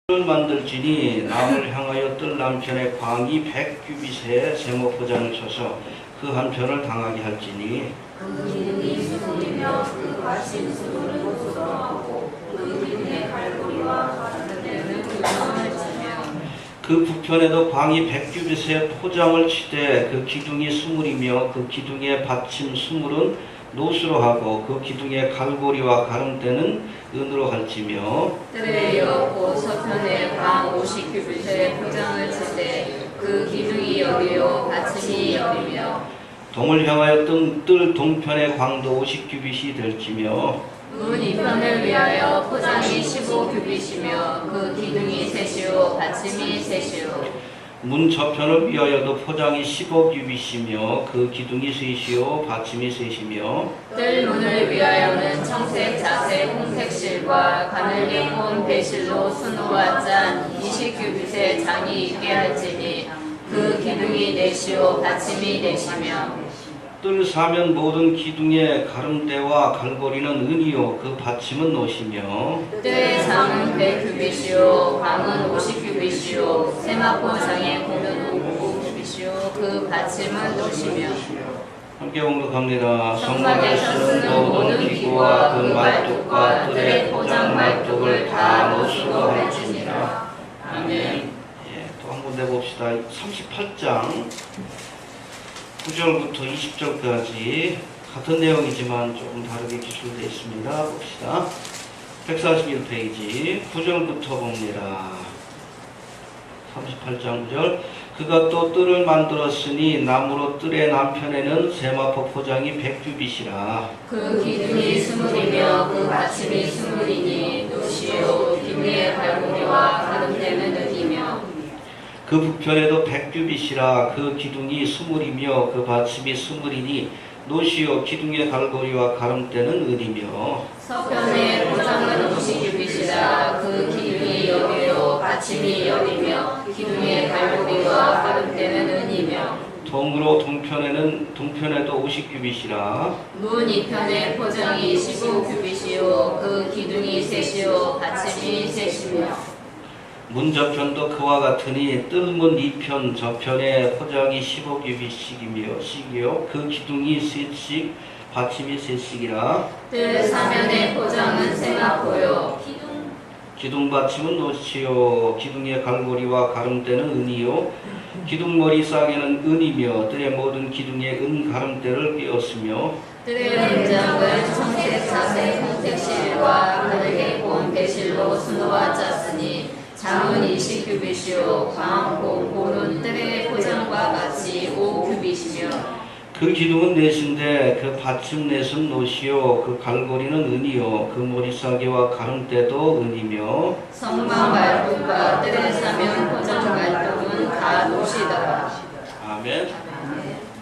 을 만들지니 남을 향하여 뜰 남편의 광이 100규빗의 세모 포장을 쳐서 그 한 편을 당하게 할지니 그 기둥이 수동이며 그 받침 수도를 고소하고 그 기둥의 갈고리와 같은 데는 규정을 지며 그 북편에도 광이 100규빗의 포장을 치되 그 기둥이 스물이며 그 기둥의 받침 스물은 노수로 하고 그 기둥의 갈고리와 가름대는 은으로 할지며 뜰에 이었고 서편에 광 50규빗의 포장을 치되 그 기둥이 열이요 받침이 열이며 동을 향하여 뜰 동편의 광도 50규빗이 될지며 문 이편을 위하여 포장이 15규빗이며 그 기둥이 셋이요 받침이 셋이요 문 저편을 위하여도 포장이 15규빗이며 그 기둥이 셋이요 받침이 셋이며 뜰 문을 위하여는 청색, 자색, 홍색실과 가늘린 본 배실로 순우와 짠 20규빗의 장이 있게 할지니 그 기둥이 넷이요 받침이 넷이며 뜰 사면 모든 기둥의 가름대와 갈고리는 은이요 그 받침은 노시며 뜰의 장은 100규빗이요 광은 50규빗이요 세마포 장의 공은 5규빗이요 그 받침은 노시며 함께 공격합니다. 성막에서 쓰는 모든 기구와 그 말뚝과 뜰의 포장 말뚝을 다 노수로 할지니라. 아멘. 예, 또 한 군데 봅시다. 38장 9절부터 20절까지 같은 내용이지만 조금 다르게 기술되어 있습니다. 봅시다. 141페이지 9절부터 봅니다. 38장 9절 그가 또 뜰을 만들었으니 나무로 뜰의 남편에는 세마포 포장이 100규빗이라 그 기둥이 스물이며 그 받침이 스물이니 노시요 기둥의 갈고리와 가름대는 은이며 그 북편에도 100규빗이라 그 기둥이 스물이며 그 받침이 스물이니 노시요 기둥의 갈고리와 가름대는 은이며 서편의 포장은 50규빗이라 그 기둥이 열이요 받침이 열이며 기둥의 갈고리와 가름대는 은이며 동으로 동편에도 50규빗이라 문 이편의 포장이 15규빗이요 그 기둥이 셋이요 받침이 셋이며 문 저편도 그와 같으니 뜰문 이편 저편의 포장이 15규빗씩이며 그 기둥이 셋씩 받침이 셋씩이라 뜰 사면의 포장은 세마포요 기둥 받침은 노시요 기둥의 갈고리와 가름대는 은이요 기둥머리 쌍에는 은이며 뜰의 모든 기둥에 은 가름대를 띄었으며 뜰의 은장은 청색, 자색, 홍색실과 가늘게 본 배실로 수놓아 짰으니 장은 20규빗이요 광고 고는 뜰의 포장과 같이 5규빗이며 그 기둥은 넷인데 그 받침 넷은 노시요 그 갈고리는 은이요 그 머리싸개와 가름대도 은이며 성막 말뚝과 뜰의 사면 포장 말뚝은 다 노시더라. 아멘.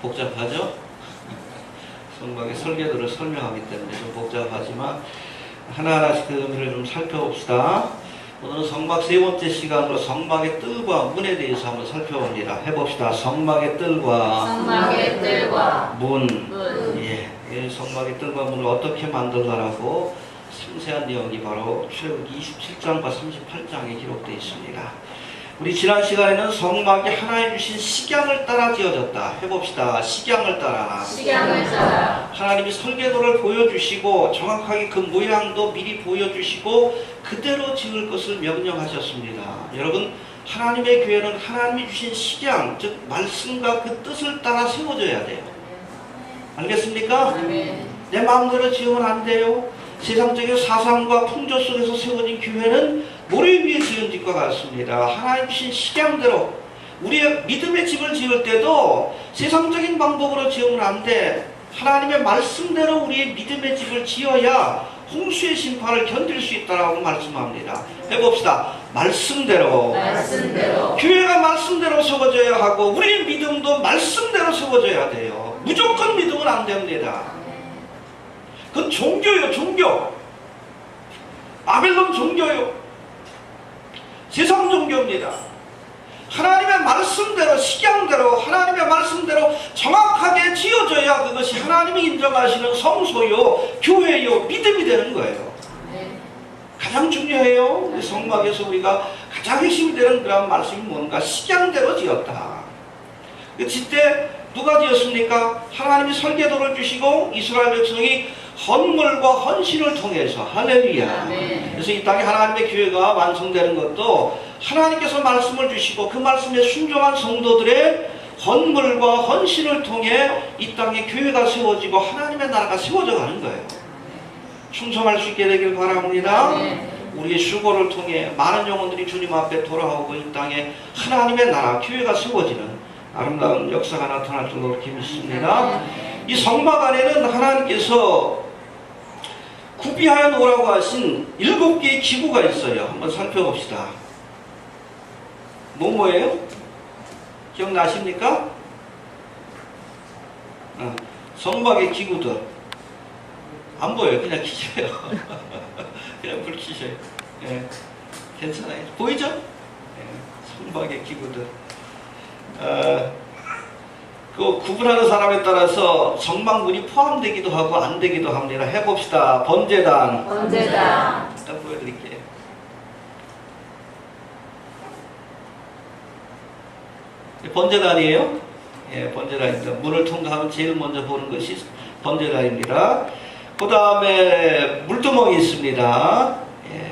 복잡하죠? 성막의 설계도를 설명하기 때문에 좀 복잡하지만 하나하나씩 그 의미를 좀 살펴봅시다. 오늘은 성막 세 번째 시간으로 성막의 뜰과 문에 대해서 한번 살펴봅니다. 해봅시다. 성막의 뜰과 문. 예, 성막의 뜰과 문을 어떻게 만들라라고 상세한 내용이 바로 출애굽기 27장과 38장에 기록되어 있습니다. 우리 지난 시간에는 성막이 하나님 주신 식양을 따라 지어졌다. 해봅시다. 식양을 따라. 하나님이 설계도를 보여주시고 정확하게 그 모양도 미리 보여주시고 그대로 지을 것을 명령하셨습니다. 여러분, 하나님의 교회는 하나님이 주신 식양, 즉 말씀과 그 뜻을 따라 세워져야 돼요. 알겠습니까? 내 마음대로 지으면 안 돼요. 세상적인 사상과 풍조 속에서 세워진 교회는 모래 위에 지은 집과 같습니다. 하나님 주신 식양대로 우리의 믿음의 집을 지을 때도 세상적인 방법으로 지으면 안 돼. 하나님의 말씀대로 우리의 믿음의 집을 지어야 홍수의 심판을 견딜 수 있다라고 말씀합니다. 해봅시다. 말씀대로. 교회가 말씀대로 세워져야 하고 우리의 믿음도 말씀대로 세워져야 돼요. 무조건 믿으면 안 됩니다. 그건 종교요, 종교. 바벨론 종교요. 세상 종교입니다. 하나님의 말씀대로, 식양대로, 하나님의 말씀대로 정확하게 지어져야 그것이 하나님이 인정하시는 성소요, 교회요, 믿음이 되는 거예요. 가장 중요해요. 성막에서 우리가 가장 핵심이 되는 그런 말씀이 뭔가 식양대로 지었다. 그때 누가 지었습니까? 하나님이 설계도를 주시고 이스라엘 백성이 헌물과 헌신을 통해서 할렐루야. 그래서 이 땅에 하나님의 교회가 완성되는 것도 하나님께서 말씀을 주시고 그 말씀에 순종한 성도들의 헌물과 헌신을 통해 이 땅에 교회가 세워지고 하나님의 나라가 세워져 가는 거예요. 충성할 수 있게 되길 바랍니다. 우리의 수고를 통해 많은 영혼들이 주님 앞에 돌아오고 이 땅에 하나님의 나라, 교회가 세워지는 아름다운 역사가 나타날 줄로 그렇게 믿습니다. 이 성막 안에는 하나님께서 구비하여 놓으라고 하신 7개의 기구가 있어요. 한번 살펴봅시다. 뭐예요? 기억나십니까? 성막의 기구들. 안 보여요. 그냥 키세요. 그냥 불 키세요. 예, 괜찮아요. 보이죠? 예, 성막의 기구들. 그 구분하는 사람에 따라서 성막문이 포함되기도 하고 안 되기도 합니다. 해봅시다. 번제단. 번제단. 일단 보여드릴게요. 번제단이에요. 예, 번제단입니다. 문을 통과하면 제일 먼저 보는 것이 번제단입니다. 그 다음에 물두멍이 있습니다. 예,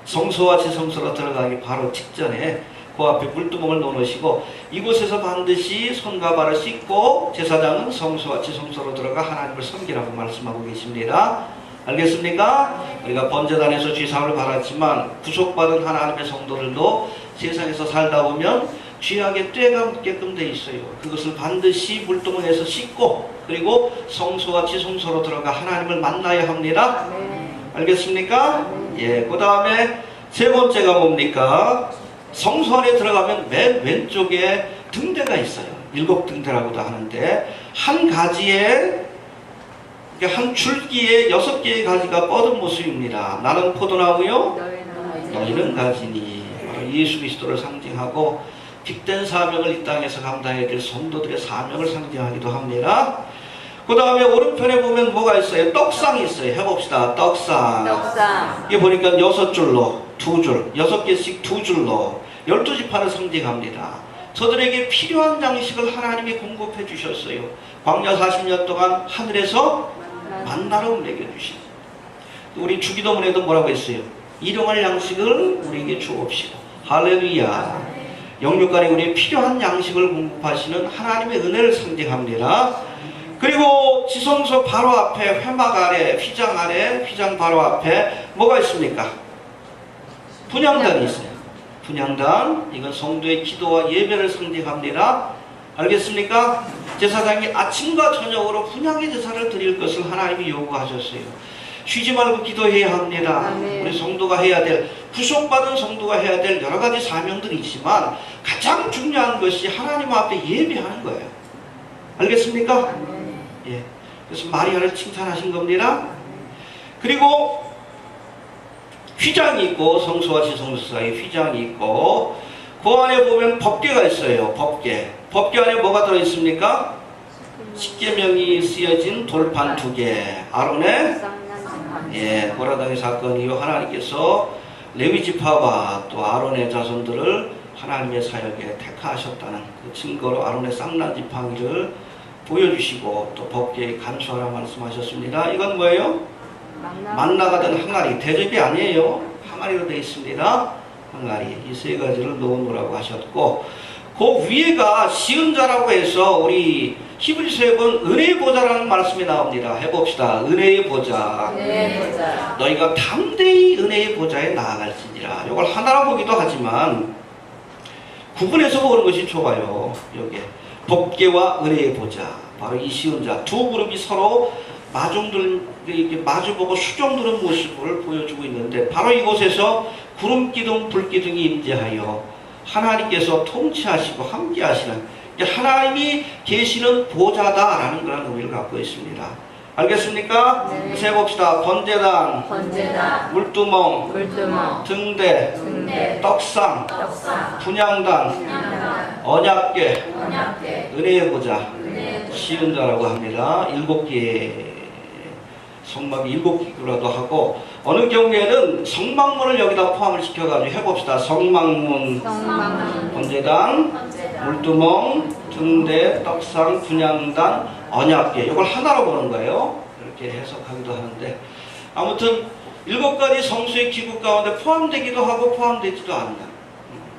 성소와 지성소로 들어가기 바로 직전에 그 앞에 물두멍을 놓으시고 이곳에서 반드시 손과 발을 씻고 제사장은 성소와 지성소로 들어가 하나님을 섬기라고 말씀하고 계십니다. 알겠습니까? 우리가 번제단에서 죄사함을 받았지만 구속받은 하나님의 성도들도 세상에서 살다 보면 죄악의 때가 묻게끔 돼 있어요. 그것을 반드시 물두멍에서 씻고 그리고 성소와 지성소로 들어가 하나님을 만나야 합니다. 알겠습니까? 예, 그 다음에 세 번째가 뭡니까? 성소 안에 들어가면 맨 왼쪽에 등대가 있어요. 7등대라고도 하는데 한 가지에 한 줄기에 6개의 가지가 뻗은 모습입니다. 나는 포도나무요 너희는 가지니. 예수 그리스도를 상징하고 빅된 사명을 이 땅에서 감당해야 될 성도들의 사명을 상징하기도 합니다. 그 다음에 오른편에 보면 뭐가 있어요? 떡상이 있어요. 해봅시다. 떡상. 이게 보니까 6줄로 2줄, 6개씩 2줄로 12지파를 상징합니다. 저들에게 필요한 양식을 하나님이 공급해 주셨어요. 광야 40년 동안 하늘에서 만나를 먹여주신. 우리 주기도문에도 뭐라고 했어요? 일용할 양식을 우리에게 주옵시고. 할렐루야. 영육간에 우리의 필요한 양식을 공급하시는 하나님의 은혜를 상징합니다. 그리고 지성소 바로 앞에 회막 아래, 휘장 바로 앞에 뭐가 있습니까? 분향단이 있어요. 분향단, 이건 성도의 기도와 예배를 상징합니다. 알겠습니까? 제사장이 아침과 저녁으로 분향의 제사를 드릴 것을 하나님이 요구하셨어요. 쉬지 말고 기도해야 합니다. 우리 성도가 해야 될, 구속받은 성도가 해야 될 여러 가지 사명들이 있지만 가장 중요한 것이 하나님 앞에 예배하는 거예요. 알겠습니까? 예. 그래서 마리아를 칭찬하신 겁니다. 그리고 휘장이 있고 성소와 지성소 사이에 휘장이 있고 그 안에 보면 법궤가 있어요. 법궤 안에 뭐가 들어있습니까? 십계명이 쓰여진 돌판 2개. 아론의 고라당의 사건 이후 하나님께서 레위지파와 또 아론의 자손들을 하나님의 사역에 택하셨다는 그 증거로 아론의 쌍난지팡이를 보여주시고 또 법궤에 간수하라 말씀하셨습니다. 이건 뭐예요? 만나가 든 항아리. 대접이 아니에요. 항아리로 되어 있습니다. 항아리. 이 3가지를 놓으라고 하셨고 그 위에가 시은자라고 해서 우리 히브리서에 보면 은혜의 보좌라는 말씀이 나옵니다. 해봅시다. 은혜의 보좌. 너희가 담대히 은혜의 보좌에 나아갈지니라. 이걸 하나로 보기도 하지만 구분해서 보는 것이 좋아요. 여기에 법궤와 은혜의 보좌. 바로 이 시은자. 두 그룹이 서로 마주보고 수종드는 모습을 보여주고 있는데 바로 이곳에서 구름기둥 불기둥이 임재하여 하나님께서 통치하시고 함께 하시는 하나님이 계시는 보좌다라는 그런 의미를 갖고 있습니다. 알겠습니까? 네. 해봅시다. 번제단, 물두멍, 등대, 떡상, 분향단, 언약궤, 은혜의 보좌, 시은자라고 합니다. 7개. 성막이 7기구라도 하고, 어느 경우에는 성막문을 여기다 포함을 시켜가지고 해봅시다. 성막문, 번제단, 물두멍, 등대, 떡상, 분향단, 언약궤, 이걸 하나로 보는 거예요. 이렇게 해석하기도 하는데, 아무튼 7가지 성수의 기구 가운데 포함되기도 하고 포함되지도 않는,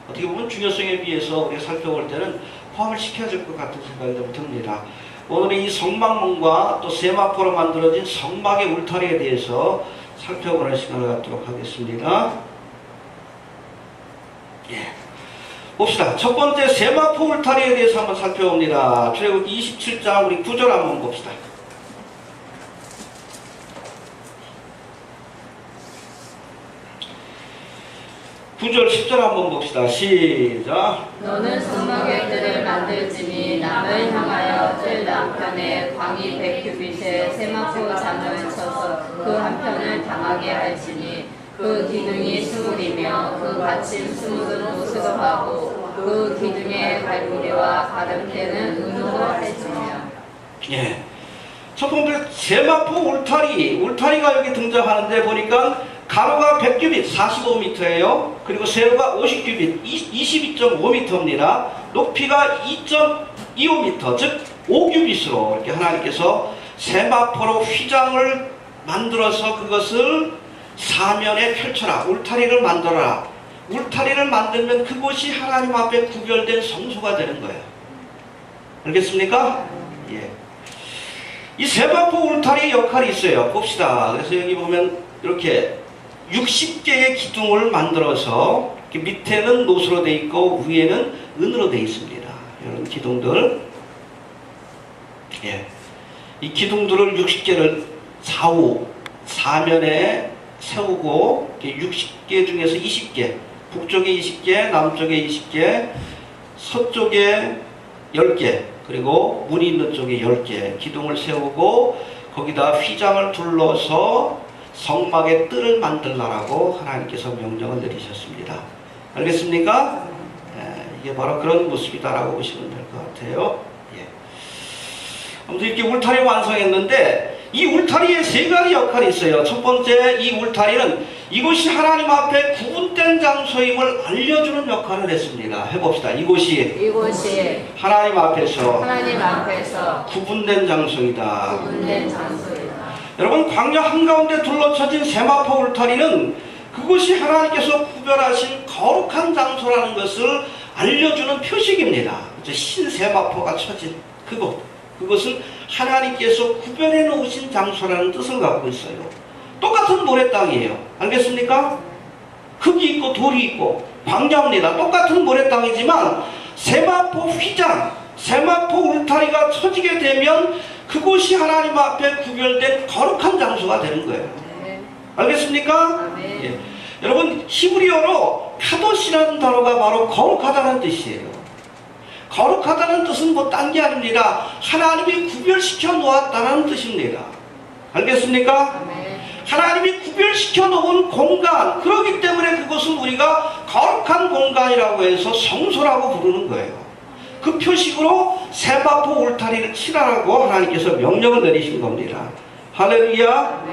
어떻게 보면 중요성에 비해서 우리가 살펴볼 때는 포함을 시켜야 될 것 같은 생각이 좀 듭니다. 오늘은 이 성막문과 또 세마포로 만들어진 성막의 울타리에 대해서 살펴보는 시간을 갖도록 하겠습니다. 예. 봅시다. 첫 번째 세마포 울타리에 대해서 한번 살펴봅니다. 출애굽기 27장 우리 9절 한번 봅시다. 9절 10절 한번 봅시다. 시작. 너는 성막의 뜰을 만들지니 남을 향하여 뜰 남편에 광이 100규빗에 세마포 장을 쳐서 그 한편을 당하게 할지니 그 기둥이 20이며 그 받침 20은 노스로 하고 그 기둥의 갈고리와 가름대는 은으로 할지며. 예. 첫 번째 세마포 울타리가 여기 등장하는데 보니까 가로가 100규빗 45m예요. 그리고 세로가 50규빗 22.5m입니다. 높이가 2.25m, 즉 5규빗으로 이렇게 하나님께서 세마포로 휘장을 만들어서 그것을 사면에 펼쳐라. 울타리를 만들어라. 울타리를 만들면 그곳이 하나님 앞에 구별된 성소가 되는 거예요. 알겠습니까? 예. 이 세마포 울타리의 역할이 있어요. 봅시다. 그래서 여기 보면 이렇게 60개의 기둥을 만들어서 밑에는 노수로 되어 있고 위에는 은으로 되어 있습니다. 이런 기둥들. 예. 이 기둥들을 60개를 좌우 사면에 세우고 60개 중에서 20개, 북쪽에 20개, 남쪽에 20개, 서쪽에 10개, 그리고 문이 있는 쪽에 10개 기둥을 세우고 거기다 휘장을 둘러서 성막의 뜰을 만들라라고 하나님께서 명령을 내리셨습니다. 알겠습니까? 예, 이게 바로 그런 모습이다라고 보시면 될 것 같아요. 예. 아무튼 이렇게 울타리 완성했는데 이 울타리에 3가지 역할이 있어요. 첫 번째, 이 울타리는 이곳이 하나님 앞에 구분된 장소임을 알려주는 역할을 했습니다. 해봅시다. 이곳이 하나님 앞에서 구분된 장소이다. 여러분, 광야 한가운데 둘러쳐진 세마포 울타리는 그곳이 하나님께서 구별하신 거룩한 장소라는 것을 알려주는 표식입니다. 신세마포가 쳐진 그것은 하나님께서 구별해 놓으신 장소라는 뜻을 갖고 있어요. 똑같은 모래땅이에요. 알겠습니까? 흙이 있고 돌이 있고 광야입니다. 똑같은 모래땅이지만 세마포 휘장, 세마포 울타리가 쳐지게 되면 그곳이 하나님 앞에 구별된 거룩한 장소가 되는 거예요. 알겠습니까? 예. 여러분, 히브리어로 카도시라는 단어가 바로 거룩하다는 뜻이에요. 거룩하다는 뜻은 뭐 딴 게 아닙니다. 하나님이 구별시켜 놓았다는 뜻입니다. 알겠습니까? 하나님이 구별시켜 놓은 공간, 그렇기 때문에 그것은 우리가 거룩한 공간이라고 해서 성소라고 부르는 거예요. 그 표식으로 세마포 울타리를 치라라고 하나님께서 명령을 내리신 겁니다. 할렐루야.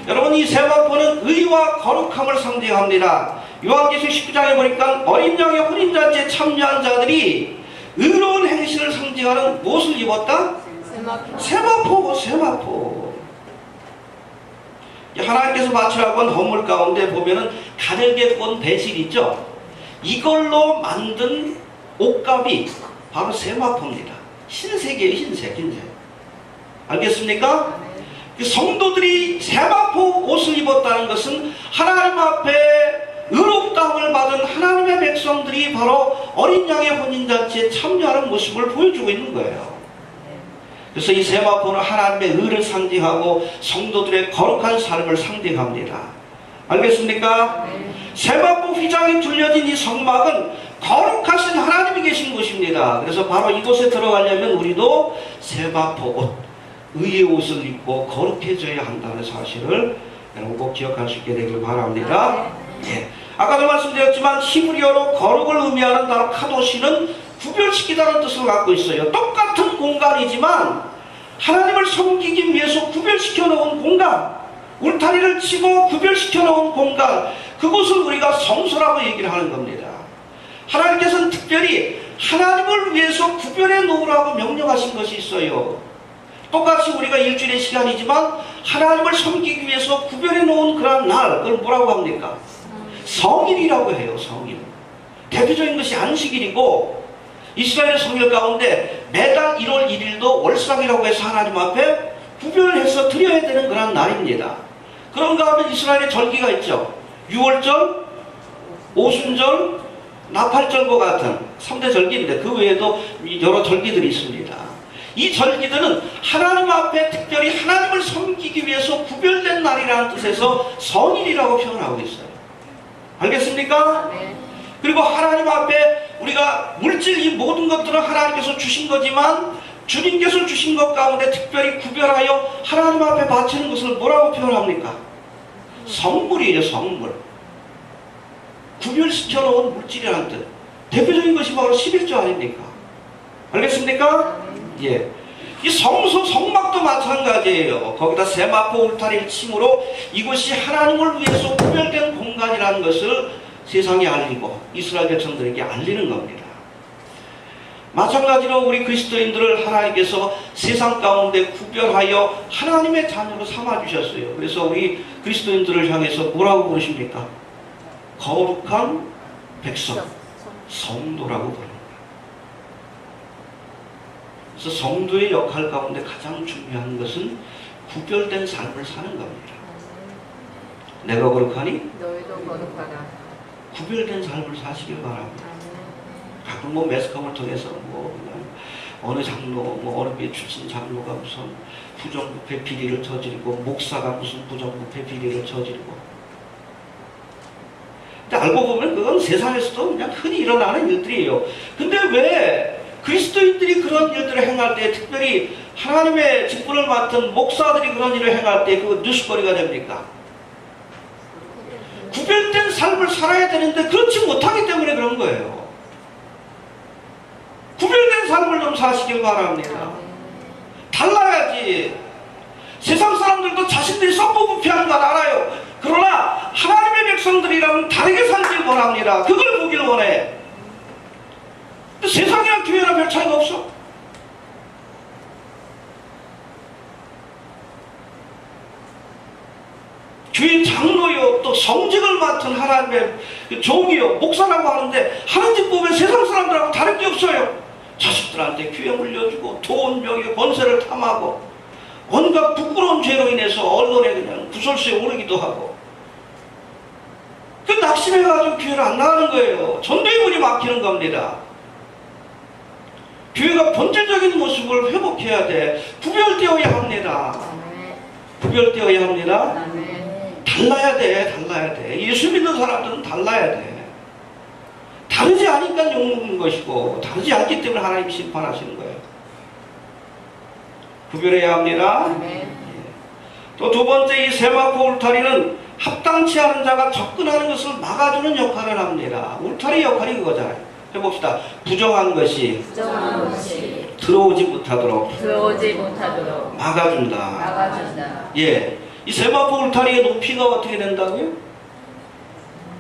여러분, 이 세마포는 의와 거룩함을 상징합니다. 요한계시록 19장에 보니까 어린 양의 혼인잔치에 참여한 자들이 의로운 행실을 상징하는 무엇을 입었다? 세마포. 하나님께서 바치라고 한 헌물 가운데 보면은 가늘게 꼰 배실 있죠? 이걸로 만든 옷값이 바로 세마포입니다. 흰색이에요. 흰색. 알겠습니까? 성도들이 세마포 옷을 입었다는 것은 하나님 앞에 의롭다함을 받은 하나님의 백성들이 바로 어린 양의 혼인잔치에 참여하는 모습을 보여주고 있는 거예요. 그래서 이 세마포는 하나님의 의를 상징하고 성도들의 거룩한 삶을 상징합니다. 알겠습니까? 세마포 휘장이 둘려진 이 성막은 거룩하신 하나님이 계신 곳입니다. 그래서 바로 이곳에 들어가려면 우리도 세마포 옷, 의의 옷을 입고 거룩해져야 한다는 사실을 여러분 꼭 기억할 수 있게 되길 바랍니다. 예. 아까도 말씀드렸지만 히브리어로 거룩을 의미하는 단어 카도시는 구별시키다는 뜻을 갖고 있어요. 똑같은 공간이지만 하나님을 섬기기 위해서 구별시키는 구별시켜 놓은 공간, 울타리를 치고 구별시켜 놓은 공간, 그곳을 우리가 성소라고 얘기를 하는 겁니다. 하나님께서는 특별히 하나님을 위해서 구별해 놓으라고 명령하신 것이 있어요. 똑같이 우리가 일주일의 시간이지만 하나님을 섬기기 위해서 구별해 놓은 그런 날, 그걸 뭐라고 합니까? 성일이라고 해요. 성일. 대표적인 것이 안식일이고, 이스라엘 성일 가운데 매달 1월 1일도 월삭이라고 해서 하나님 앞에 구별해서 드려야 되는 그런 날입니다. 그런가 하면 이스라엘의 절기가 있죠. 유월절, 오순절, 나팔절과 같은 3대 절기인데 그 외에도 여러 절기들이 있습니다. 이 절기들은 하나님 앞에 특별히 하나님을 섬기기 위해서 구별된 날이라는 뜻에서 성일이라고 표현하고 있어요. 알겠습니까? 네. 그리고 하나님 앞에 우리가 물질 이 모든 것들은 하나님께서 주신 거지만 주님께서 주신 것 가운데 특별히 구별하여 하나님 앞에 바치는 것을 뭐라고 표현합니까? 성물이에요. 성물. 구별시켜 놓은 물질이라는 뜻. 대표적인 것이 바로 11조 아닙니까? 알겠습니까? 예. 이 성소 성막도 마찬가지예요. 거기다 세마포 울타리를 침으로 이것이 하나님을 위해서 구별된 공간이라는 것을 세상에 알리고 이스라엘 백성들에게 알리는 겁니다. 마찬가지로 우리 그리스도인들을 하나님께서 세상 가운데 구별하여 하나님의 자녀로 삼아주셨어요. 그래서 우리 그리스도인들을 향해서 뭐라고 부르십니까? 거룩한 백성, 성도라고 부릅니다. 그래서 성도의 역할 가운데 가장 중요한 것은 구별된 삶을 사는 겁니다. 내가 거룩하니 너희도 거룩하라. 구별된 삶을 사시길 바랍니다. 가끔 뭐 매스컴을 통해서 뭐 그냥 어느 장로, 뭐 어느 교회 출신 장로가 무슨 부정부패 비리를 저지르고 목사가 무슨 부정부패 비리를 저지르고. 근데 알고 보면 그건 세상에서도 그냥 흔히 일어나는 일들이에요. 근데 왜 그리스도인들이 그런 일들을 행할 때, 특별히 하나님의 직분을 맡은 목사들이 그런 일을 행할 때 그거 뉴스거리가 됩니까? 구별된 삶을 살아야 되는데 그렇지 못하기 때문에 그런 거예요. 구별된 삶을 좀 사시길 바랍니다. 달라야지. 세상 사람들도 자신들이 썩고부패하는 걸 알아요. 그러나 하나님의 백성들이라면 다르게 살길 원합니다. 그걸 보길 원해. 세상이랑 교회랑 별 차이가 없어. 교회 장로요, 또 성직을 맡은 하나님의 종이요, 목사라고 하는데 하는 짓 보면 세상 사람들하고 다른 게 없어요. 자식들한테 귀에 물려주고 돈, 명예, 권세를 탐하고 온갖 부끄러운 죄로 인해서 언론에 그냥 구설수에 오르기도 하고, 그 낙심해가지고 교회를 안 나가는 거예요. 전도의 문이 막히는 겁니다. 교회가 본질적인 모습을 회복해야 돼. 구별되어야 합니다. 구별되어야 합니다. 달라야 돼. 달라야 돼. 예수 믿는 사람들은 달라야 돼. 다르지 않으니까 욕먹는 것이고 다르지 않기 때문에 하나님이 심판하시는 거예요. 구별해야 합니다. 또 두 번째, 이 세마포 울타리는 합당치 않은 자가 접근하는 것을 막아주는 역할을 합니다. 울타리 역할이 그거잖아요. 해봅시다. 부정한 것이 들어오지 못하도록 막아준다. 예, 이 세마포 울타리의 높이가 어떻게 된다고요?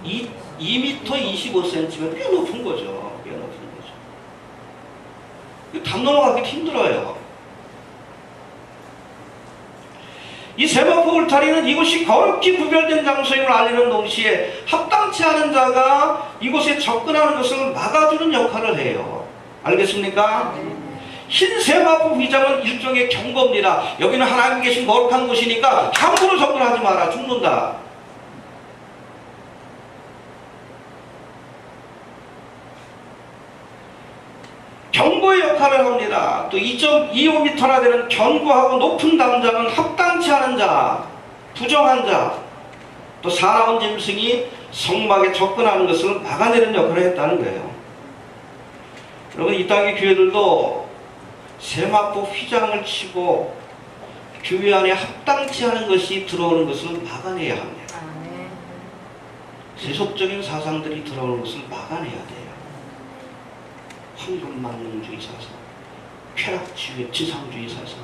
2m 25cm면 꽤 높은 거죠. 꽤 높은 거죠. 담 넘어가기 힘들어요. 이 세마포 울타리는 이곳이 거룩히 구별된 장소임을 알리는 동시에 합당치 않은 자가 이곳에 접근하는 것을 막아주는 역할을 해요. 알겠습니까? 흰 세마포 휘장은 일종의 경고입니다. 여기는 하나님 계신 거룩한 곳이니까 함부로 접근하지 마라. 죽는다. 경고의 역할을 합니다. 또 2.25m나 되는 견고하고 높은 담장은 합당치 않은 자, 부정한 자, 또 사나운 짐승이 성막에 접근하는 것을 막아내는 역할을 했다는 거예요. 여러분, 이 땅의 교회들도 세마포 휘장을 치고 교회 안에 합당치 않은 것이 들어오는 것을 막아내야 합니다. 세속적인 사상들이 들어오는 것을 막아내야 돼요. 황금만능주의 사상, 쾌락주의, 지상주의 사상,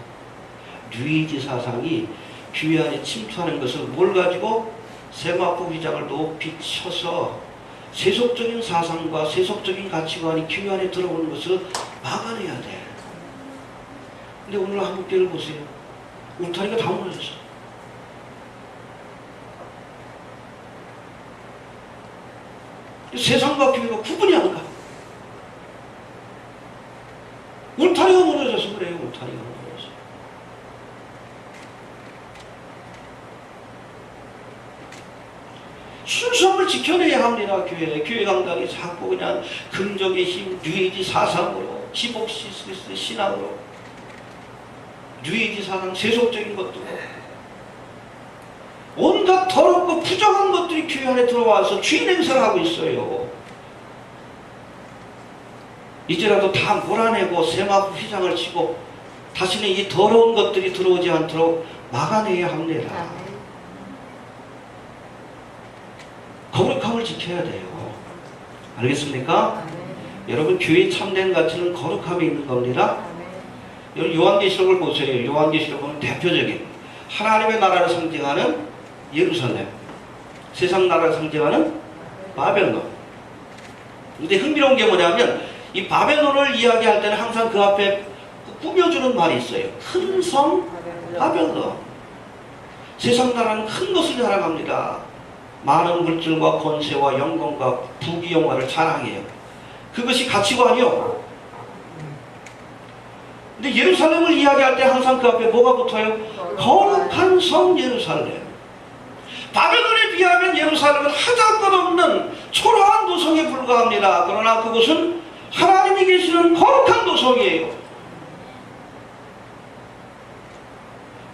뉴에이지 사상이 교회 안에 침투하는 것을 뭘 가지고 세마포 휘장을 높이 쳐서 세속적인 사상과 세속적인 가치관이 교회 안에 들어오는 것을 막아내야 돼. 근데 오늘 한국교회를 보세요. 울타리가 다 무너졌어. 세상과 교회가 구분이 안 가. 울타리가 무너져서 그래요. 울타리가 무너져서. 순수함을 지켜내야 합니다. 교회 강단이 자꾸 그냥 긍정의 힘, 뉴에이지 사상으로, 지복시스트 신앙으로, 뉴에이지 사상, 세속적인 것도 온갖 더럽고 부정한 것들이 교회 안에 들어와서 주인 행사를 하고 있어요. 이제라도 다 몰아내고 세마포 휘장을 치고 다시는 이 더러운 것들이 들어오지 않도록 막아내야 합니다. 거룩함을 지켜야 돼요. 알겠습니까? 여러분, 교회의 참된 가치는 거룩함에 있는 겁니다. 여러분, 요한계시록을 보세요. 요한계시록은 대표적인 하나님의 나라를 상징하는 예루살렘, 세상 나라를 상징하는 바벨론. 근데 흥미로운 게 뭐냐면 이 바벨론을 이야기할 때는 항상 그 앞에 꾸며주는 말이 있어요. 큰 성 바벨론. 세상 나라는 큰 것을 자랑합니다. 많은 물질과 권세와 영광과 부귀영화를 자랑해요. 그것이 가치관이요. 근데 예루살렘을 이야기할 때 항상 그 앞에 뭐가 붙어요? 거룩한 성 예루살렘. 바벨론에 비하면 예루살렘은 하잘것없는 초라한 도성에 불과합니다. 그러나 그곳은 하나님이 계시는 거룩한 도성이에요.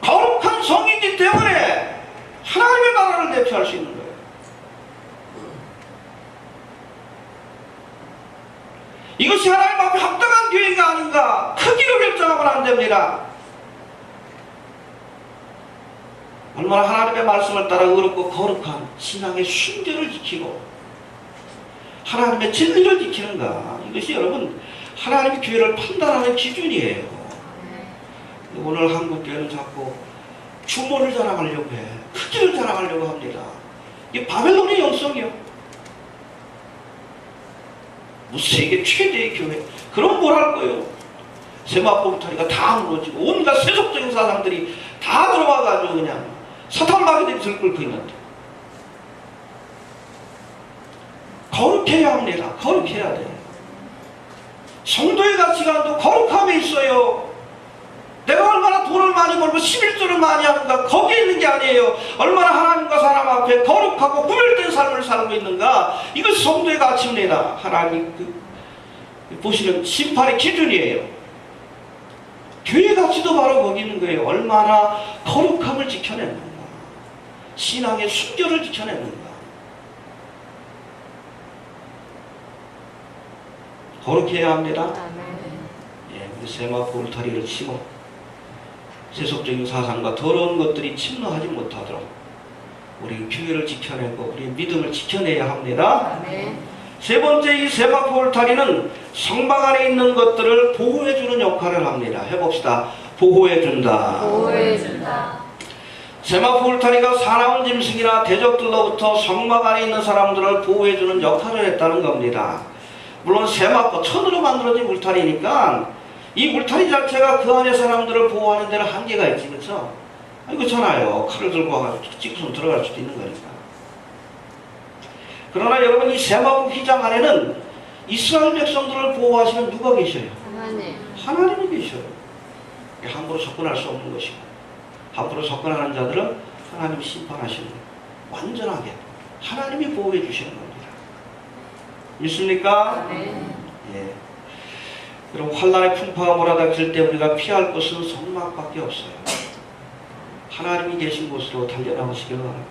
거룩한 성이기 때문에 하나님의 나라를 대표할 수 있는 거예요. 이것이 하나님 앞에 합당한 교회가 아닌가 크기로 결정하면 안 됩니다. 얼마나 하나님의 말씀을 따라 의롭고 거룩한 신앙의 순결을 지키고 하나님의 진리를 지키는가, 이것이 여러분 하나님의 교회를 판단하는 기준이에요. 오늘 한국교회는 자꾸 규모를 자랑하려고 해. 크기를 자랑하려고 합니다. 이게 바벨론의 영성이요. 뭐 세계 최대의 교회. 그럼 뭘 할 거예요? 세마포 울타리가 다 무너지고 온갖 세속적인 사람들이 다 들어와가지고 그냥 사탄마귀들이 들끓고 있는데. 거룩해야 합니다. 거룩해야 돼. 성도의 가치관도 거룩함에 있어요. 내가 얼마나 돈을 많이 벌고 11조를 많이 하는가, 거기에 있는 게 아니에요. 얼마나 하나님과 사람 앞에 거룩하고 구별된 삶을 살고 있는가, 이것이 성도의 가치입니다. 하나님 보시는 심판의 기준이에요. 교회 가치도 바로 거기 있는 거예요. 얼마나 거룩함을 지켜냈는가, 신앙의 순결을 지켜냈는가. 거룩해야 합니다. 예, 우리 세마포 울타리를 치고 세속적인 사상과 더러운 것들이 침노하지 못하도록 우리 교회를 지켜내고 우리 믿음을 지켜내야 합니다. 세 번째, 이 세마포 울타리는 성막 안에 있는 것들을 보호해주는 역할을 합니다. 해봅시다. 보호해준다. 보호해준다. 세마포 울타리가 사나운 짐승이나 대적들로부터 성막 안에 있는 사람들을 보호해주는 역할을 했다는 겁니다. 물론 세마포, 천으로 만들어진 울타리니까 이 울타리 자체가 그 안에 사람들을 보호하는 데는 한계가 있지, 그렇죠? 아니, 그렇잖아요. 칼을 들고 와가지고 찍고서 들어갈 수도 있는 거니까. 그러나 여러분, 이 세마포 휘장 안에는 이스라엘 백성들을 보호하시는 누가 계셔요? 하나님이 계셔요. 함부로 접근할 수 없는 것이고, 함부로 접근하는 자들은 하나님이 심판하시는 거예요. 완전하게 하나님이 보호해 주시는 겁니다. 믿습니까? 예. 여러분, 환난의 풍파가 몰아닥칠 때 우리가 피할 곳은 성막밖에 없어요. 하나님이 계신 곳으로 달려나오시길 바랍니다.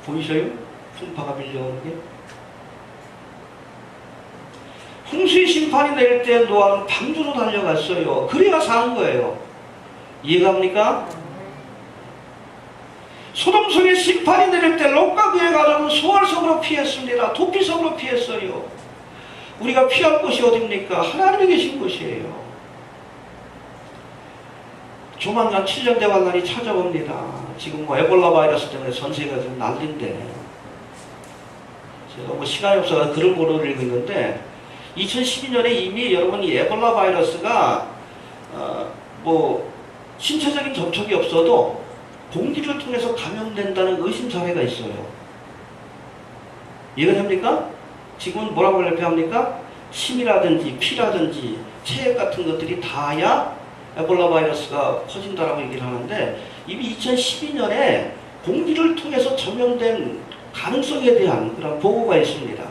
보이셔요? 풍파가 밀려오는 게. 홍수의 심판이 내릴 때 노아는 방주로 달려갔어요. 그래야 사는 거예요. 이해갑니까? 소돔성의 심판이 내릴 때 롯과 그의 가족은 소알성으로 피했습니다. 도피성으로 피했어요. 우리가 피할 곳이 어딥니까? 하나님이 계신 곳이에요. 조만간 7년 대환란이 찾아옵니다. 지금 뭐 에볼라 바이러스 때문에 전 세계가 좀 난리인데, 제가 뭐 시간이 없어서 글을 못 읽고 있는데 2012년에 이미 여러분 이 에볼라 바이러스가 뭐 신체적인 접촉이 없어도 공기를 통해서 감염된다는 의심 사례가 있어요. 이해가 됩니까? 지금은 뭐라고 발표합니까? 침이라든지 피라든지 체액 같은 것들이 닿아야 에볼라 바이러스가 퍼진다라고 얘기를 하는데, 이미 2012년에 공기를 통해서 전염된 가능성에 대한 그런 보고가 있습니다.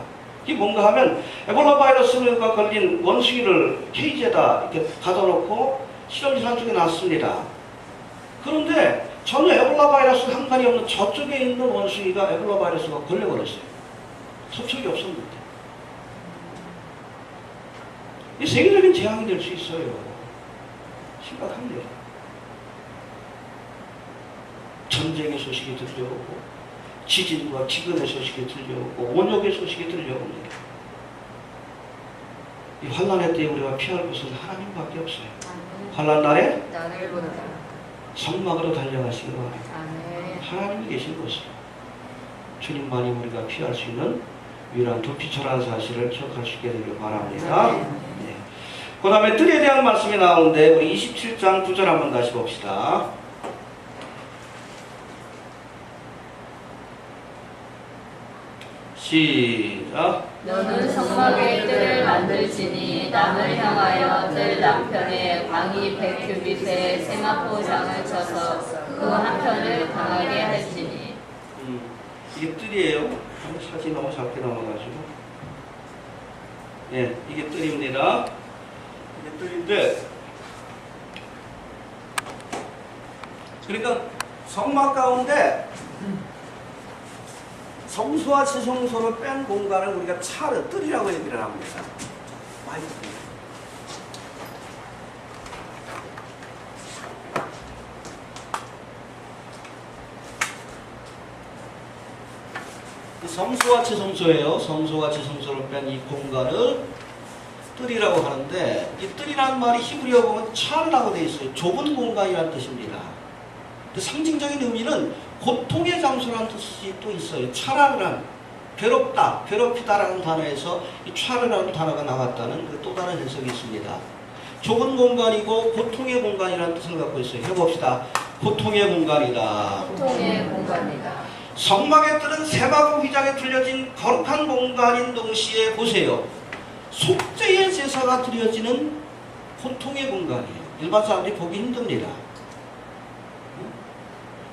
이게 뭔가 하면 에볼라 바이러스가 걸린 원숭이를 케이지에다 이렇게 가둬놓고 실험실 한쪽에 놨습니다. 그런데 전혀 에볼라 바이러스 상관이 없는 저쪽에 있는 원숭이가 에볼라 바이러스가 걸려버렸어요. 접촉이 없었는데. 이 세계적인 재앙이 될 수 있어요. 심각합니다. 전쟁의 소식이 들려오고, 지진과 기근의 소식이 들려오고, 온역의 소식이 들려옵니다. 이 환난의 때에 우리가 피할 것은 하나님밖에 없어요. 환난 날에 성막으로 달려가시기 바랍니다. 하나님이 계신 곳으로 주님만이 우리가 피할 수 있는 유일한 도피처라는 사실을 기억할 수 있게 되길 바랍니다. 네. 그 다음에 뜰에 대한 말씀이 나오는데 우리 27장 9절 한번 다시 봅시다. 시작. 너는 성막에 뜰을 만들지니 남을 향하여 뜰 남편에 광이 100규빗의 세마포장을 쳐서 그 한편을 강하게 할지니. 이게 뜰이에요. 사진이 너무 작게 나와가지고. 예, 이게 뜰입니다. 이게 뜰인데, 그러니까 성막 가운데 성소와 지성소를 뺀 공간을 우리가 차르, 뜰이라고 얘기를 합니다. 많이 듭니다. 성소와 지성소예요. 성소와 지성소를 뺀 이 공간을 뜰이라고 하는데, 이 뜰이라는 말이 히브리어 보면 차르라고 되어 있어요. 좁은 공간이라는 뜻입니다. 상징적인 의미는 고통의 장소라는 뜻이 또 있어요. 차라는 괴롭다, 괴롭히다라는 단어에서 이 차르라는 단어가 나왔다는 그 또 다른 해석이 있습니다. 좁은 공간이고 고통의 공간이라는 뜻을 갖고 있어요. 해봅시다. 고통의 공간이다. 고통의 공간이다. 성막의 뜰은 세마포 휘장에 둘려진 거룩한 공간인 동시에 보세요. 속죄의 제사가 드려지는 고통의 공간이에요. 일반 사람들이 보기 힘듭니다.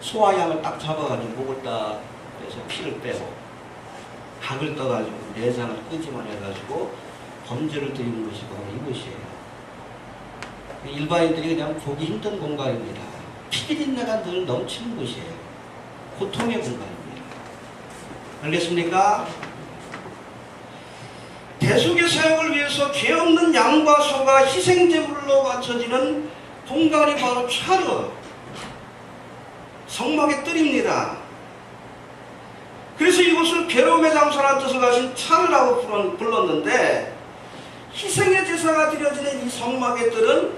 소와 양을 딱 잡아가지고 목을 딱 빼서 피를 빼고 각을 떠가지고 내장을 끄집어내 해가지고 범죄를 드리는 것이 바로 이것이에요. 일반인들이 그냥 보기 힘든 공간입니다. 피비린내가 늘 넘치는 곳이에요. 고통의 공간입니다. 알겠습니까? 대속의 사역을 위해서 죄 없는 양과 소가 희생제물로 바쳐지는 공간이 바로 차르, 성막의 뜰입니다. 그래서 이곳을 괴로움의 장소라는 뜻을 가진 차르라고 불렀는데, 희생의 제사가 드려지는 이 성막의 뜰은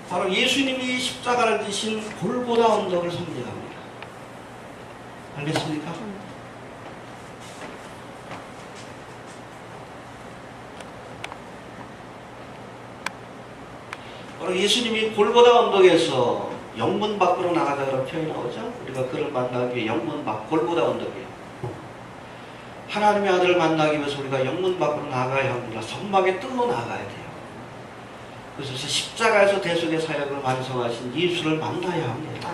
바로 예수님이 십자가를 지신 골고다 언덕을 상징합니다. 알겠습니까? 바로 예수님이 골고다 언덕에서 영문 밖으로 나가자 그런 표현이 나오죠. 우리가 그를 만나기 위해 영문 밖, 골고다 언덕이에요. 하나님의 아들을 만나기 위해서 우리가 영문 밖으로 나가야 합니다. 성막의 뜰로 나가야 돼요. 그래서 십자가에서 대속의 사역을 완성하신 예수를 만나야 합니다.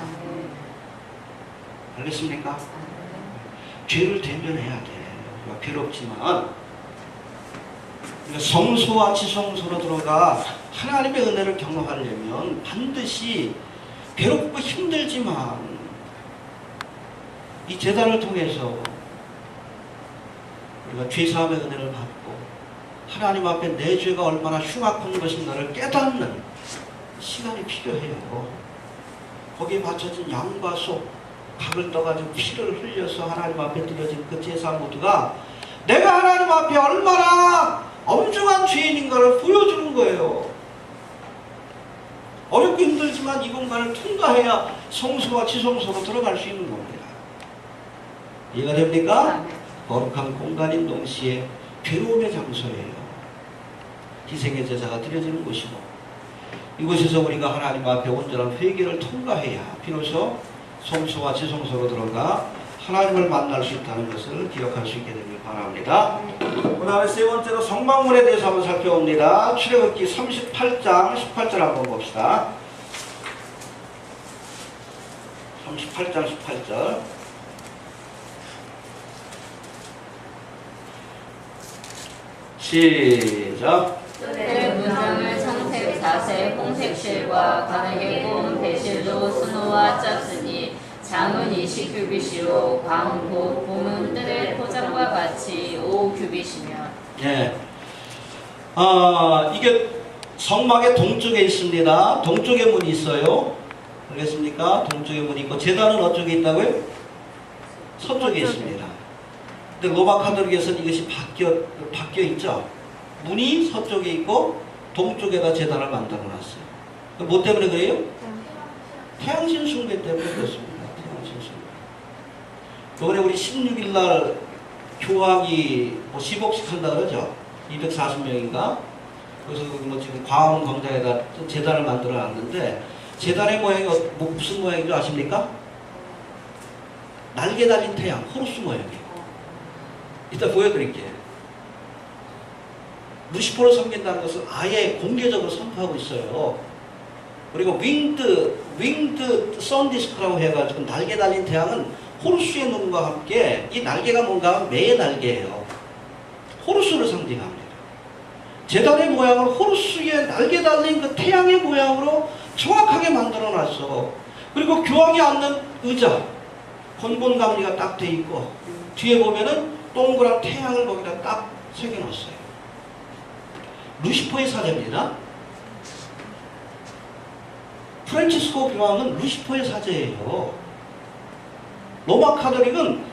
알겠습니까? 죄를 대면해야 돼. 우리가 괴롭지만 우리가 성소와 지성소로 들어가 하나님의 은혜를 경험하려면 반드시 괴롭고 힘들지만 이 제단을 통해서 우리가 죄사함의 은혜를 받고 하나님 앞에 내 죄가 얼마나 흉악한 것인가를 깨닫는 시간이 필요해요. 거기에 바쳐진 양과 소, 각을 떠가지고 피를 흘려서 하나님 앞에 드려진 그 제사 모두가 내가 하나님 앞에 얼마나 엄중한 죄인인가를 보여주는 거예요. 어렵고 힘들지만 이 공간을 통과해야 성소와 지성소로 들어갈 수 있는 겁니다. 이해가 됩니까? 거룩한 공간인 동시에 괴로움의 장소예요. 희생의 제사가 드려지는 곳이고, 이곳에서 우리가 하나님 앞에 온전한 회개를 통과해야 비로소 성소와 지성소로 들어가 하나님을 만날 수 있다는 것을 기억할 수 있게 되길 바랍니다. 그 다음에 세 번째로 성막문에 대해서 한번 살펴봅니다. 출애굽기 38장 18절 한번 봅시다. 38장 18절. 시작. 뜰의 문장을 청색, 자색, 홍색 실과 가늘게 구운 배실로 수놓아 짰으니 장은 20규빗이요 광고 봄은 뜰의 포장과 같이 5규빗이며. 예. 이게 성막의 동쪽에 있습니다. 동쪽에 문이 있어요. 알겠습니까? 동쪽에 문이 있고, 제단은 어쪽에 있다고요? 서쪽에 있습니다. 근데 로마 카톨릭에서는 이것이 바뀌어 있죠. 문이 서쪽에 있고 동쪽에다 제단을 만들어 놨어요. 뭐 때문에 그래요? 태양신 숭배 때문에 그렇습니다. 태양신 숭배. 이번에 우리 16일 날 교황이 뭐 시복식 한다 그러죠. 240명인가? 그래서 뭐 지금 광화문 광장에다 제단을 만들어 놨는데, 제단의 모양이 무슨 모양인 줄 아십니까? 날개 달린 태양, 호루스 모양이에요. 이따 보여드릴게요. 루시퍼를 섬긴다는 것을 아예 공개적으로 선포하고 있어요. 그리고 윙드 선디스크라고 해가지고 날개 달린 태양은 호루스의 눈과 함께, 이 날개가 뭔가 매의 날개예요. 호루스를 상징합니다. 제단의 모양을 호루스의 날개 달린 그 태양의 모양으로 정확하게 만들어 놨어. 그리고 교황이 앉는 의자, 건곤감리가 딱 돼 있고, 뒤에 보면은 동그란 태양을 거기다 딱 새겨놨어요. 루시퍼의 사제입니다. 프란치스코 교황은 루시퍼의 사제예요. 로마 카톨릭은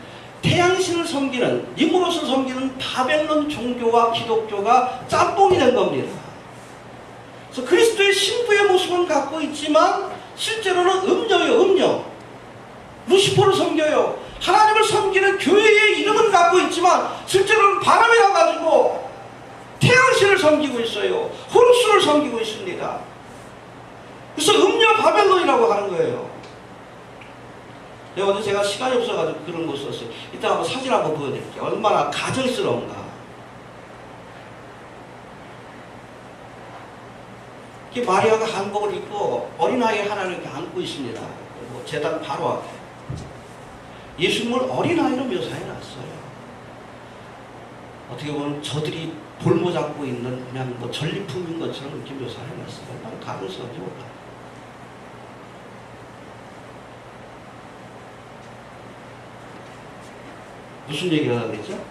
태양신을 섬기는, 니무롯을 섬기는 바벨론 종교와 기독교가 짬뽕이 된 겁니다. 그래서 그리스도의 신부의 모습은 갖고 있지만 실제로는 음녀예요. 음녀. 루시퍼를 섬겨요. 하나님을 섬기는 교회의 이름은 갖고 있지만 실제로는 바람이 나가지고 태양신을 섬기고 있어요. 호루스를 섬기고 있습니다. 그래서 음녀 바벨론이라고 하는 거예요. 어제 제가 시간이 없어가지고 그런 거 썼어요. 이따 한번 사진 한번 보여드릴게요. 얼마나 가증스러운가. 이렇게 마리아가 한복을 입고 어린아이 하나를 이렇게 안고 있습니다. 그리고 제단 바로 앞에 예수님을 어린아이로 묘사해놨어요. 어떻게 보면 저들이 볼모 잡고 있는 그냥 뭐 전리품인 것처럼 이렇게 묘사해놨어요. 얼마나 가증스러운지 몰라요. 무슨 얘기를 하는 거죠?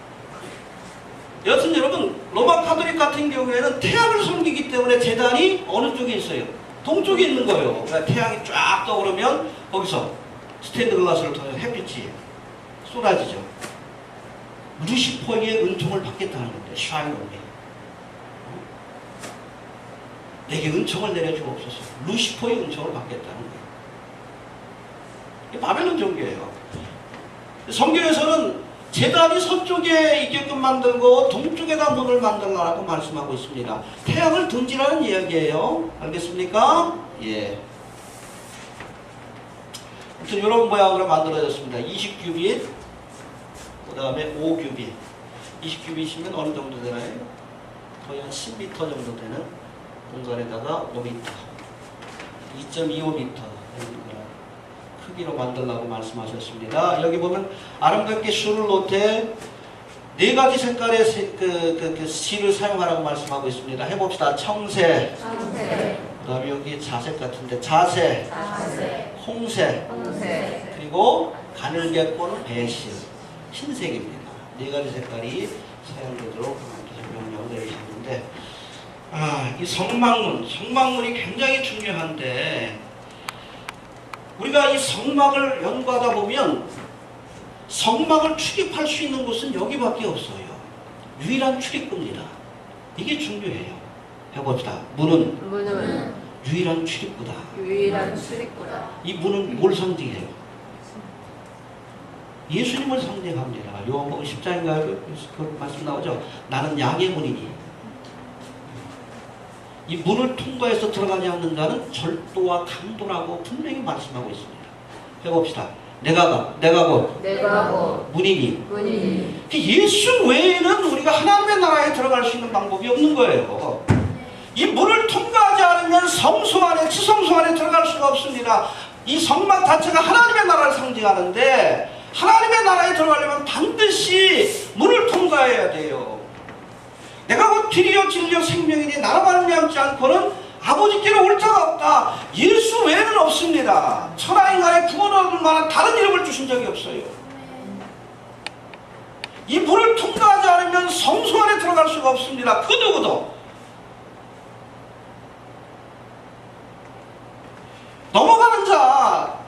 여튼 여러분, 로마 카톨릭 같은 경우에는 태양을 섬기기 때문에 제단이 어느 쪽에 있어요? 동쪽에 있는 거예요. 그러니까 태양이 쫙 떠오르면 거기서 스테인드 글라스를 통해서 햇빛이 쏟아지죠. 루시퍼의 은총을 받겠다는 건데, 샤인 온리. 내게 은총을 내려주옵소서. 루시퍼의 은총을 받겠다는 거예요. 이게 바벨론 종교예요. 성경에서는 제단이 서쪽에 있게끔 만들고 동쪽에다 문을 만들라고 말씀하고 있습니다. 태양을 둥지라는 이야기예요. 알겠습니까? 예. 아무튼 이런 모양으로 만들어졌습니다. 20규빗, 그 다음에 5규빗. 20규빗이면 어느 정도 되나요? 거의 한 10m 정도 되는 공간에다가 5m, 2.25m 크기로 만들라고 말씀하셨습니다. 여기 보면 아름답게 슈를 놓되 4가지 색깔의 그 실을 사용하라고 말씀하고 있습니다. 해봅시다. 청색, 그 다음에 여기 자색 같은데 자색, 홍색, 그리고 가늘게 꼰 배실, 흰색입니다. 4가지 색깔이 사용되도록 하나님께서 명령을 내리셨는데, 이 성막문이 굉장히 중요한데, 우리가 이 성막을 연구하다 보면 성막을 출입할 수 있는 곳은 여기밖에 없어요. 유일한 출입구입니다. 이게 중요해요. 해봅시다. 문은 유일한 출입구다. 유일한 출입구다. 이 문은 뭘 상징해요? 예수님을 상징합니다. 요한복음 10장인가요? 그 말씀 나오죠. 나는 양의 문이니. 이 문을 통과해서 들어가지 않는 자는 절도와 강도라고 분명히 말씀하고 있습니다. 해봅시다. 내가 곧 문이니. 예수 외에는 우리가 하나님의 나라에 들어갈 수 있는 방법이 없는 거예요. 이 문을 통과하지 않으면 성소 안에, 지성소 안에 들어갈 수가 없습니다. 이 성막 자체가 하나님의 나라를 상징하는데 하나님의 나라에 들어가려면 반드시 문을 통과해야 돼요. 내가 곧 길이요 진리요 생명이니 나로 말미암지 않고는 아버지께로 올 자가 없다. 예수 외에는 없습니다. 천하 인간의 구원을 얻을 만한 다른 이름을 주신 적이 없어요. 이 문을 통과하지 않으면 성소 안에 들어갈 수가 없습니다. 그 누구도. 넘어가는 자,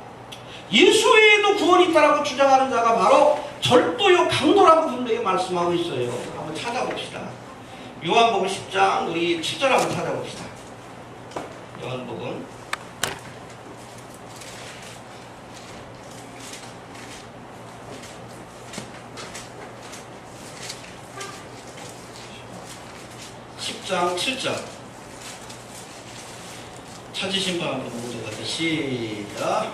예수 외에도 구원이 있다라고 주장하는 자가 바로 절도요 강도라고 분명히 말씀하고 있어요. 한번 찾아봅시다. 요한복음 10장 우리 7절 한번 찾아봅시다. 요한복음 10장 7절 찾으신 분 한번 모두 같이 시작.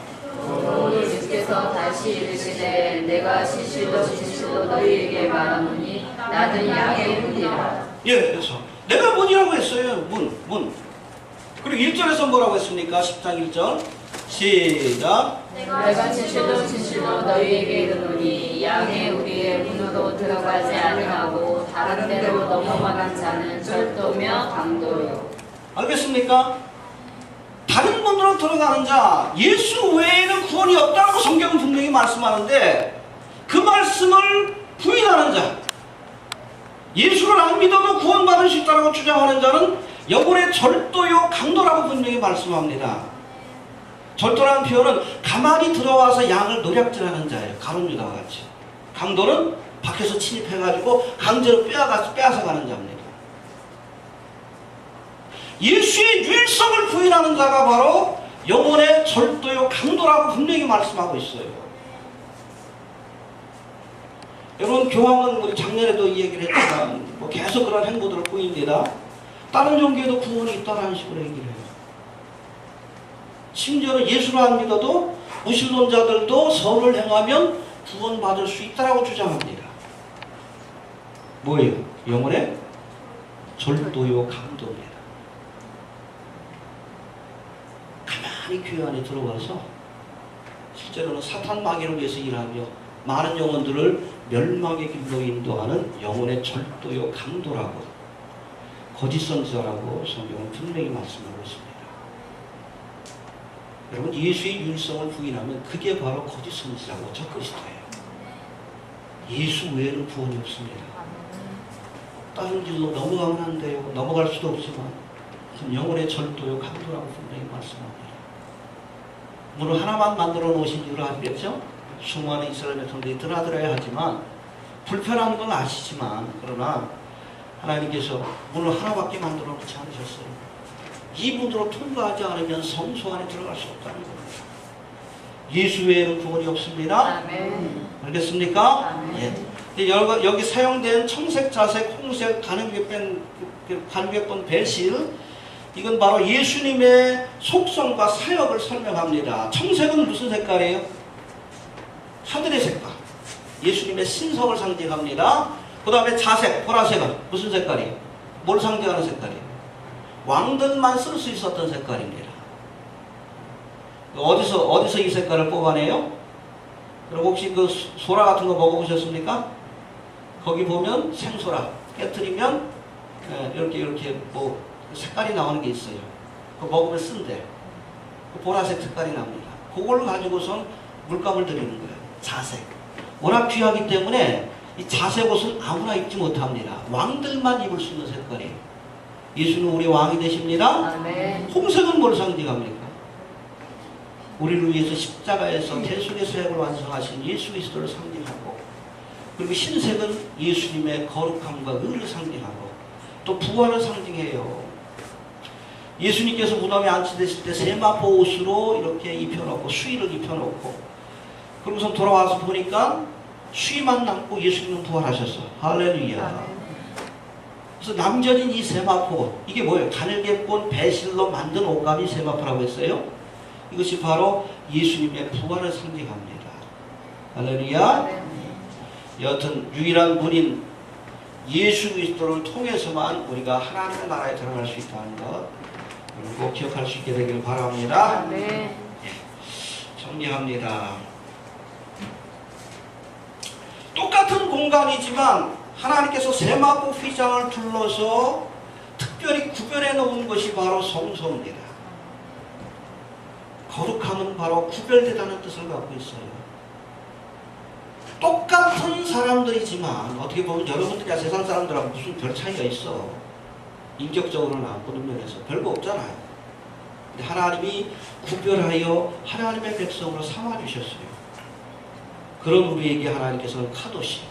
예수께서 다시 이르시되 내가 진실로 너희에게 말하노니 나는 양의 문이라. 예, 그래서 내가 문이라고 했어요. 문. 그리고 1절에서 뭐라고 했습니까? 10장 1절 시작. 내가 진실로 너희에게 이르노니 양의 우리의 문으로 들어가지 아니하고 다른 데로 넘어가는 자는 절도며 강도요. 알겠습니까? 다른 문으로 들어가는 자, 예수 외에는 구원이 없다고 성경은 분명히 말씀하는데 그 말씀을 부인하는 자, 예수를 안 믿어도 구원받을 수 있다고 주장하는 자는 영혼의 절도요 강도라고 분명히 말씀합니다. 절도라는 표현은 가만히 들어와서 양을 노략질하는 자예요. 가룟유다와 같이. 강도는 밖에서 침입해가지고 강제로 빼앗아가는 자입니다. 예수의 유일성을 부인하는 자가 바로 영혼의 절도요 강도라고 분명히 말씀하고 있어요. 여러분, 교황은 우리 작년에도 이 얘기를 했지만 계속 그런 행보들을 보입니다. 다른 종교에도 구원이 있다는 식으로 얘기를 해요. 심지어는 예수를 안 믿어도 무신론자들도 선을 행하면 구원받을 수 있다고 주장합니다. 뭐예요? 영혼의 절도요 강도입니다. 가만히 교회 안에 들어가서 실제로는 사탄 마귀를 위해서 일하며 많은 영혼들을 멸망의 길로 인도하는 영혼의 절도요 강도라고, 거짓 선지자라고 성경은 분명히 말씀하고 있습니다. 여러분, 예수의 유일성을 부인하면 그게 바로 거짓 선지자고 적그리스도예요. 예수 외에는 구원이 없습니다. 다른 길로 넘어가면 안 돼요. 넘어갈 수도 없지만 영혼의 절도요 강도라고 분명히 말씀합니다. 문을 하나만 만들어 놓으신 이유를 아시겠죠? 수많은 이스라엘 백성들이 드나들어야 하지만 불편한 건 아시지만, 그러나 하나님께서 문을 하나밖에 만들어 놓지 않으셨어요. 이 문으로 통과하지 않으면 성소 안에 들어갈 수 없다는 겁니다. 예수 외에는 구원이 없습니다. 아멘. 알겠습니까? 아멘. 예. 여기 사용된 청색, 자색, 홍색, 가누개권, 배실, 이건 바로 예수님의 속성과 사역을 설명합니다. 청색은 무슨 색깔이에요? 하늘의 색깔. 예수님의 신성을 상징합니다. 그 다음에 자색, 보라색은 무슨 색깔이에요? 뭘 상징하는 색깔이에요? 왕들만 쓸 수 있었던 색깔입니다. 어디서 이 색깔을 뽑아내요? 그리고 혹시 그 소라 같은 거 먹어보셨습니까? 거기 보면 생소라 깨뜨리면 이렇게 뭐 색깔이 나오는 게 있어요. 그거 먹으면 쓴데 그 보라색 색깔이 납니다. 그걸 가지고선 물감을 드리는 거예요. 자색. 워낙 귀하기 때문에 이 자색 옷은 아무나 입지 못합니다. 왕들만 입을 수 있는 색깔이에요. 예수는 우리 왕이 되십니다. 아멘. 홍색은 뭘 상징합니까? 우리를 위해서 십자가에서 대속의 사역을 완성하신 예수 그리스도를 상징하고, 그리고 흰색은 예수님의 거룩함과 의를 상징하고 또 부활을 상징해요. 예수님께서 무덤에 안치되실 때 세마포 옷으로 이렇게 입혀놓고 수의를 입혀놓고 그러고서 돌아와서 보니까 수의만 남고 예수님은 부활하셨어. 할렐루야. 그래서 남겨진 이 세마포, 이게 뭐예요? 가늘게꼰 배실로 만든 옷감이 세마포라고 했어요. 이것이 바로 예수님의 부활을 상징합니다. 할렐루야. 여하튼 유일한 분인 예수 그리스도를 통해서만 우리가 하나님의 나라에 들어갈 수 있다는 것 꼭 기억할 수 있게 되기를 바랍니다. 네. 정리합니다. 똑같은 공간이지만 하나님께서 세마포 휘장을 둘러서 특별히 구별해 놓은 것이 바로 성소입니다. 거룩함은 바로 구별되다는 뜻을 갖고 있어요. 똑같은 사람들이지만 어떻게 보면 여러분들이야 세상 사람들하고 무슨 별 차이가 있어. 인격적으로나 모든 면에서 별거 없잖아요. 근데 하나님이 구별하여 하나님의 백성으로 삼아주셨어요. 그런 우리에게 하나님께서는 카도시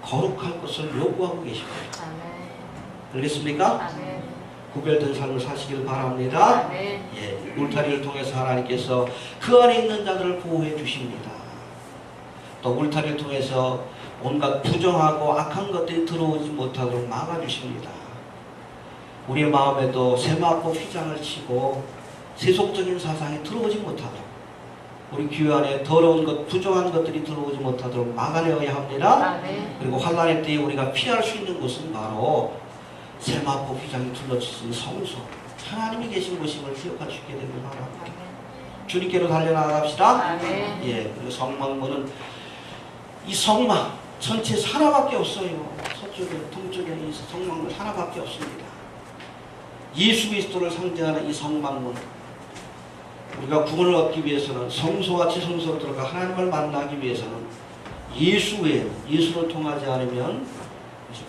거룩할 것을 요구하고 계십니다. 알겠습니까? 구별된 삶을 사시길 바랍니다. 예, 울타리를 통해서 하나님께서 그 안에 있는 자들을 보호해 주십니다. 또 울타리를 통해서 온갖 부정하고 악한 것들이 들어오지 못하도록 막아주십니다. 우리의 마음에도 세마포 휘장을 치고 세속적인 사상이 들어오지 못하도록 우리 교회 안에 더러운 것, 부정한 것들이 들어오지 못하도록 막아내어야 합니다. 그리고 환난의 때에 우리가 피할 수 있는 곳은 바로 세마포 휘장이 둘러치신 성소, 하나님이 계신 곳임을 기억할 수 있게 되길 바랍니다. 주님께로 달려나갑시다. 예, 그리고 성막문은 이 성막 전체 하나밖에 없어요. 서쪽에, 동쪽에 이 성막문 하나밖에 없습니다. 예수 그리스도를 상징하는 이 성막문, 우리가 구원을 얻기 위해서는 성소와 지성소로 들어가 하나님을 만나기 위해서는 예수 외에 예수를 통하지 않으면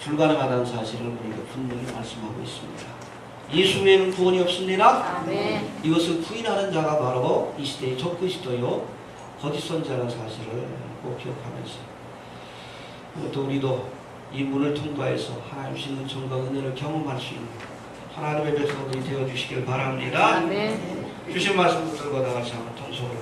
불가능하다는 사실을 우리가 분명히 말씀하고 있습니다. 예수 외에는 구원이 없습니다. 이것을 부인하는 자가 바로 이 시대의 적그리스도요 거짓 선지자라는 사실을 꼭 기억하면서 또 우리도 이 문을 통과해서 하나님 주시는 은총과 은혜를 경험할 수 있는 하나님의 백성들이 되어주시길 바랍니다. 주신 말씀 들고 다 같이 한번 통성으로